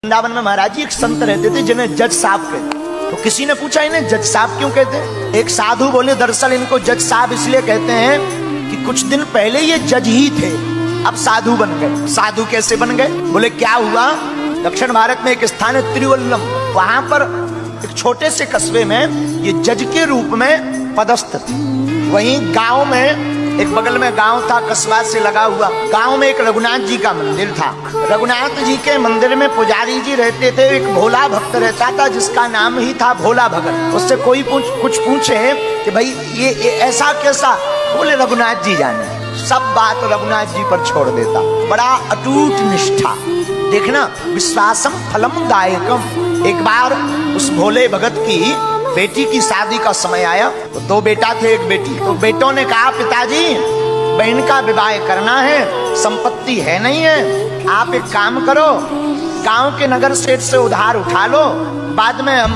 वृंदावन में महाराज जी एक संत रहते थे जिन्हें जज साहब कहते। तो किसी ने पूछा इन्हें जज साहब क्यों कहते हैं? एक साधु बोले दरअसल इनको जज साहब इसलिए कहते हैं कि कुछ दिन पहले ये जज ही थे, अब साधु बन गए। साधु कैसे बन गए? बोले क्या हुआ, दक्षिण भारत में एक स्थान है तिरुवल्लम, वहां पर एक छोटे से कस्बे में ये जज के रूप में पदस्थ थे। वहीं गांव में एक बगल में गांव था, कस्बा से लगा हुआ, गांव में एक रघुनाथ जी का मंदिर था। रघुनाथ जी के मंदिर में पुजारी जी रहते थे, एक भोला भक्त रहता था जिसका नाम ही था भोला भगत। उससे कोई कुछ पूछे कि भाई ये ऐसा कैसा, बोले रघुनाथ जी जाने, सब बात रघुनाथ जी पर छोड़ देता। बड़ा अटूट निष्ठा, देखना विश्वासम फलम दायकम। एक बार उस भोले भगत की बेटी की शादी का समय आया, तो दो बेटा थे एक बेटी। तो बेटों ने कहा पिताजी बहन का विवाह करना है, संपत्ति है नहीं है, आप एक काम करो, गांव के नगर सेठ से उधार उठा लो, बाद में हम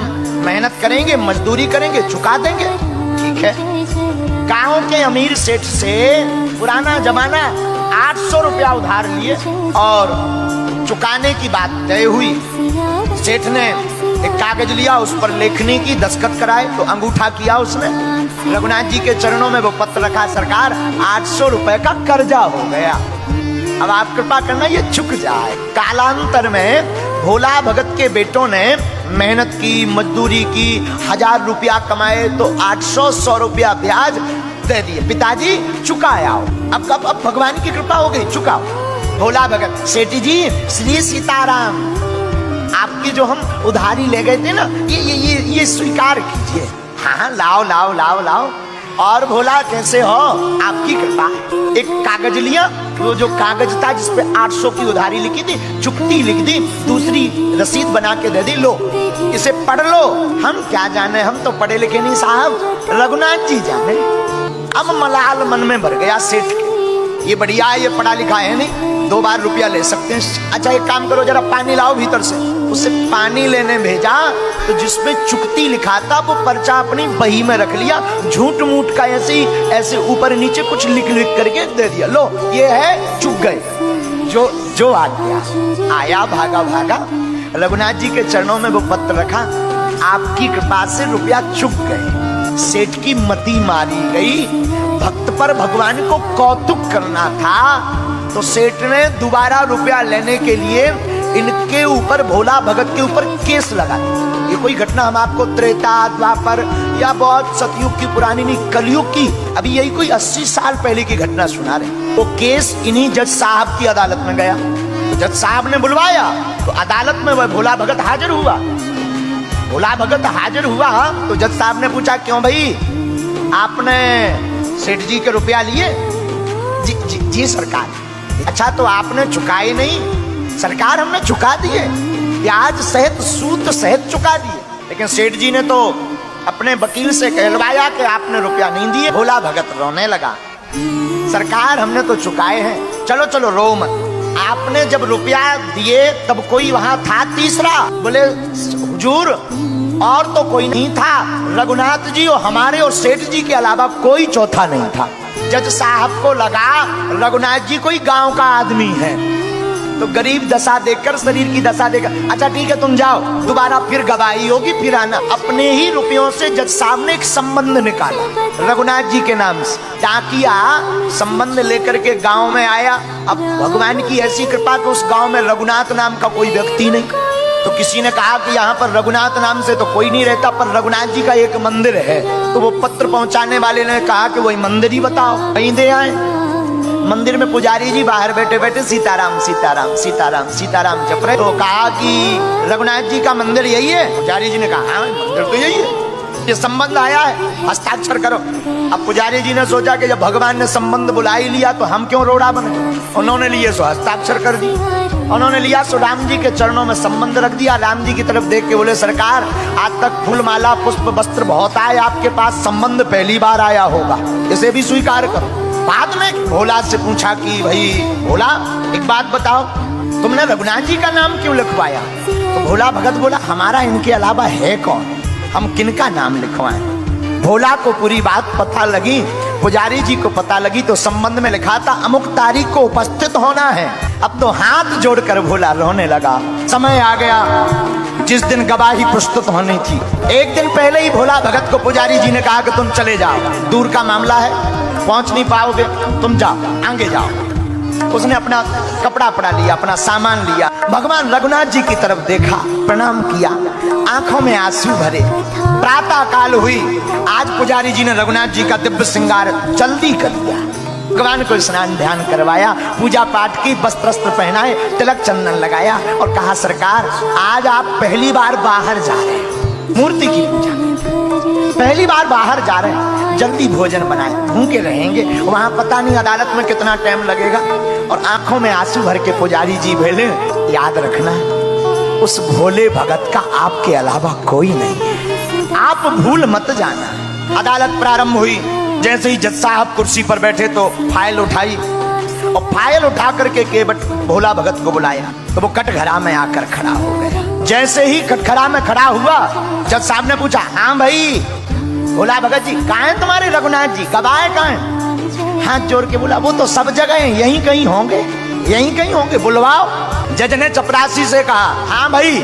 मेहनत करेंगे, मजदूरी करेंगे, चुका देंगे। ठीक है। गांव के अमीर सेठ से पुराना जमाना 800 रुपया उधार लिए और चुकाने की बात तय हुई। सेठ ने एक कागज लिया, उस पर लेखनी की, दस्तखत कराए, तो अंगूठा किया उसने। रघुनाथ जी के चरणों में वो पत्र रखा, सरकार 800 रुपए का कर्जा हो गया, अब आप कृपा करना ये चुक जाए। कालांतर में भोला भगत के बेटों ने मेहनत की, मजदूरी की, 1000 रुपया कमाए तो 800 रुपया ब्याज दे दिए। पिताजी चुकाओ, अब भगवान की कृपा हो गई, चुकाओ। भोला भगत, सेठ जी श्री सीताराम, आपकी जो हम उधारी ले गए थे ना, ये स्वीकार कीजिए। हाँ लाओ लाओ लाओ लाओ। और भोला कैसे हो, आपकी कृपा। एक कागज लिया, वो जो कागज था जिसपे 800 की उधारी लिखी थी, चुकती लिख दी, दूसरी रसीद बना के दे दी, लो इसे पढ़ लो। हम क्या जाने, हम तो पढ़े लिखे नहीं साहब, रघुनाथ जी जाने। अब मलाल मन में भर गया सेठ के, ये बढ़िया है, ये पढ़ा लिखा है नहीं, 2 बार रुपया ले सकते हैं। अच्छा एक काम करो, जरा पानी लाओ भीतर से। उसे पानी लेने भेजा तो जिसमें चुकती लिखा था वो पर्चा अपनी बही में रख लिया, झूठ मूठ का ऐसे ऊपर नीचे कुछ लिख करके दे दिया, लो ये है, चुक गए। जो आ गया, आया भागा भागा, रघुनाथ जी के चरणों में वो पत्र रखा, आपकी कृपा से रुपया चुक गए। सेठ की मति मारी गई, भक्त पर भगवान को कौतुक करना था, तो सेठ ने दोबारा रुपया लेने के लिए इनके ऊपर, भोला भगत के ऊपर केस लगा दिया। ये कोई घटना हम आपको त्रेता द्वापर या बहुत सतयुग की पुरानी नहीं, कलयुग की, अभी यही कोई 80 साल पहले की घटना सुना रहे। वो केस इन्हीं जज साहब की अदालत में गया, तो जज साहब ने बुलवाया, तो अदालत में वह भोला भगत हाजिर हुआ। भोला भगत हाजिर हुआ तो जज साहब ने पूछा, क्यों भाई आपने सेठ जी के रुपया लिए? जी सरकार। अच्छा तो आपने चुकाए नहीं? सरकार हमने चुका दिए, ब्याज सहित सूद सहित चुका दिए, लेकिन सेठ जी ने तो अपने वकील से कहलवाया कि आपने रुपया नहीं दिए। भोला भगत रोने लगा, सरकार हमने तो चुकाए हैं, चलो चलो रो मत। आपने जब रुपया दिए तब कोई वहां था तीसरा? बोले हुजूर और तो कोई नहीं था, रघुनाथ जी और हमारे और सेठ जी के अलावा कोई चौथा नहीं था। जज साहब को लगा रघुनाथ जी कोई गांव का आदमी है, तो गरीब दशा देखकर, शरीर की दशा देखकर, अच्छा ठीक है तुम जाओ, दोबारा फिर गवाही होगी, फिर आना। अपने ही रुपयों से जज साहब ने एक संबंध निकाला रघुनाथ जी के नाम से, डाकिया संबंध लेकर के गांव में आया। अब भगवान की ऐसी कृपा कि उस गांव में रघुनाथ नाम का कोई व्यक्ति नहीं। तो किसी ने कहा कि यहाँ पर रघुनाथ नाम से तो कोई नहीं रहता, पर रघुनाथ जी का एक मंदिर है। तो वो पत्र पहुंचाने वाले ने कहा कि वही मंदिर ही बताओ, कहीं दे आए। मंदिर में पुजारी जी बाहर बैठे बैठे सीताराम सीताराम सीताराम सीताराम जप रहे। तो कहा कि रघुनाथ जी का मंदिर यही है? पुजारी जी ने कहा हाँ मंदिर तो यही है, ये संबंध आया है, हस्ताक्षर करो। अब पुजारी जी ने सोचा कि जब भगवान ने संबंध बुला ही लिया तो हम क्यों रोड़ा बने। उन्होंने लिए सो हस्ताक्षर कर दी, उन्होंने लिया सो राम जी के चरणों में संबंध रख दिया। राम जी की तरफ देख के बोले, सरकार आज तक फूल माला पुष्प वस्त्र बहुत आए, आपके पास संबंध पहली बार आया होगा, इसे भी स्वीकार करो। बाद में भोला से पूछा कि भाई भोला एक बात बताओ, तुमने रघुनाथ जी का नाम क्यों लिखवाया? तो भोला भगत बोला, हमारा इनके अलावा है कौन, हम किनका नाम लिखवाएं। भोला को पूरी बात पता लगी, पुजारी जी को पता लगी तो संबंध में लिखा था अमुक तारीख को उपस्थित होना है। अब तो हाथ जोड़कर भोला रोने लगा। समय आ गया जिस दिन गवाही प्रस्तुत होनी थी। एक दिन पहले ही भोला भगत को पुजारी जी ने कहा कि तुम चले जाओ, दूर का मामला है, पहुंच नहीं पाओगे, तुम जाओ, आगे जाओ। उसने अपना कपड़ा पड़ा लिया, अपना सामान लिया, भगवान रघुनाथ जी की तरफ देखा, प्रणाम किया, आंखों में आंसू भरे। प्रातः काल हुई, आज पुजारी जी ने रघुनाथ जी का दिव्य श्रृंगार जल्दी कर दिया। भगवान को स्नान ध्यान करवाया, पूजा पाठ की, वस्त्र पहनाए, तिलक चंदन लगाया और कहा सरकार आज आप पहली बार बाहर जा रहे हैं, मूर्ति की पूजा पहली बार बाहर जा रहे हैं, जल्दी भोजन बनाए, भूखे रहेंगे, वहां पता नहीं अदालत में कितना टाइम लगेगा। और आंखों में आंसू भर के पुजारी जी बोले याद रखना उस भोले भगत का आपके अलावा कोई नहीं है, आप भूल मत जाना। अदालत प्रारंभ हुई। जैसे ही जज साहब कुर्सी पर बैठे तो फाइल उठाई और फाइल उठा करके केवट भोला भगत को बुलाया तो वो कटघरा में आकर खड़ा हो गया। जैसे ही कटघरा में खड़ा हुआ जज साहब ने पूछा हाँ भाई भोला भगत जी कहाँ हैं तुम्हारे रघुनाथ जी, गवाह कहाँ हैं? हाथ जोड़ के बोला वो तो सब जगह हैं, यहीं कहीं होंगे, यहीं कहीं होंगे, बुलवाओ। जज ने चपरासी से कहा हाँ भाई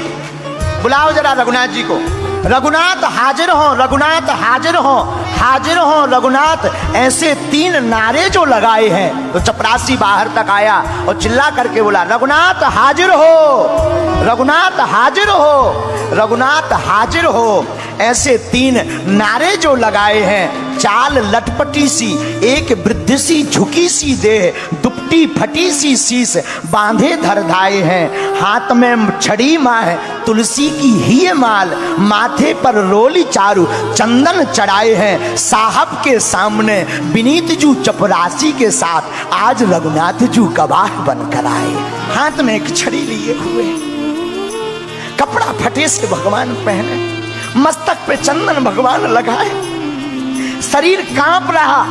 बुलाओ जरा रघुनाथ जी को। रघुनाथ हाजिर हो, रघुनाथ हाजिर हो, हाजिर हो रघुनाथ, ऐसे 3 नारे जो लगाए हैं। तो चपरासी बाहर तक आया और चिल्ला करके बोला रघुनाथ हाजिर हो, रघुनाथ हाजिर हो, रघुनाथ हाजिर हो, ऐसे 3 नारे जो लगाए हैं। चाल लटपटी सी, एक वृद्ध सी झुकी सी देह, दुपटी फटी सी शीस, बांधे धर धाए हैं, हाथ में छड़ी माह तुलसी की ही माल, माथे पर रोली चारू चंदन चढ़ाए हैं। साहब के सामने विनीत जू चपरासी के साथ आज रघुनाथ जू गवाह बनकर आए, हाथ में एक छड़ी लिए हुए, कपड़ा फटे से भगवान पहने, मस्तक पे चंदन भगवान लगाए, शरीर कांप रहा।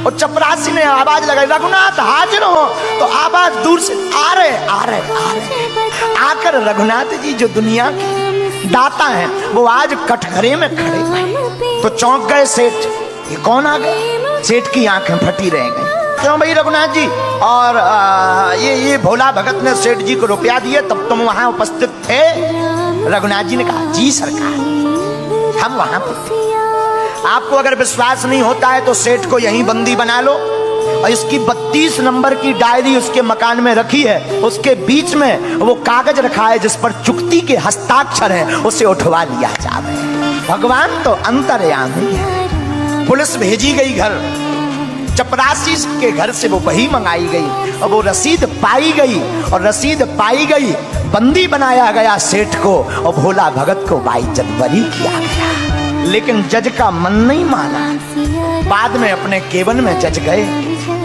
और चपरासी ने आवाज लगाई रघुनाथ हाजिर हो, तो आवाज दूर से आ रहे आ रहे आ रहे। आकर रघुनाथ जी जो दुनिया के दाता हैं वो आज कटघरे में खड़े हैं। तो चौंक गए सेठ, ये कौन आ गए? सेठ की आंखें फटी रह गई। क्यों भाई रघुनाथ जी? और ये भोला भगत ने सेठ जी को रुपया दिए तब तुम वहां उपस्थित थे? रघुनाथ जी ने कहा जी सरकार हम वहां पर। आपको अगर विश्वास नहीं होता है तो सेठ को यहीं बंदी बना लो और इसकी 32 नंबर की डायरी उसके मकान में रखी है, उसके बीच में वो कागज रखा है जिस पर चुक्ती के हस्ताक्षर हैं, उसे उठवा लिया जाए। भगवान तो अंतर्यामी है। पुलिस भेजी गई घर, चपरासी के घर से वो बही मंगाई गई और वो रसीद पाई गई, और रसीद पाई गई, बंदी बनाया गया सेठ को और भोला भगत को बाइज्जत बरी किया गया। लेकिन जज का मन नहीं माना, बाद में अपने केवन में जज गए।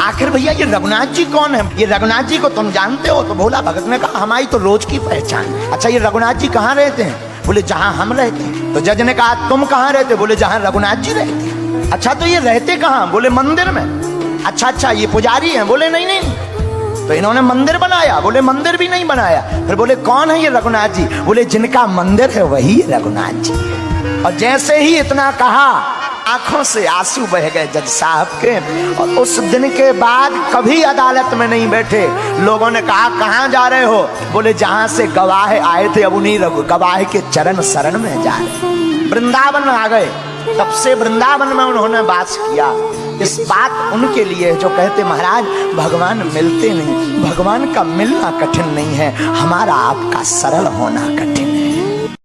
आखिर भैया ये रघुनाथ जी कौन है? ये रघुनाथ जी को तुम जानते हो? तो भोला भगत ने कहा हमारी तो रोज की पहचान। अच्छा ये रघुनाथ जी कहाँ रहते हैं? बोले जहाँ हम रहते हैं। तो जज ने कहा तुम कहाँ रहते? बोले जहाँ रघुनाथ जी रहते हैं। अच्छा तो ये रहते कहाँ? बोले मंदिर में। अच्छा ये पुजारी हैं? बोले नहीं। तो इन्होंने मंदिर बनाया? बोले मंदिर भी नहीं बनाया। फिर बोले कौन है ये रघुनाथ जी? बोले जिनका मंदिर है वही रघुनाथ जी। और जैसे ही इतना कहा आंखों से आंसू बह गए जज साहब के, और उस दिन के बाद कभी अदालत में नहीं बैठे। लोगों ने कहा कहाँ जा रहे हो? बोले जहां से गवाह आए थे अब उन्हीं गवाह के चरण शरण में जा रहे। वृंदावन आ गए, तब से वृंदावन में उन्होंने वास किया। इस बात उनके लिए जो कहते महाराज भगवान मिलते नहीं, भगवान का मिलना कठिन नहीं है, हमारा आपका सरल होना कठिन।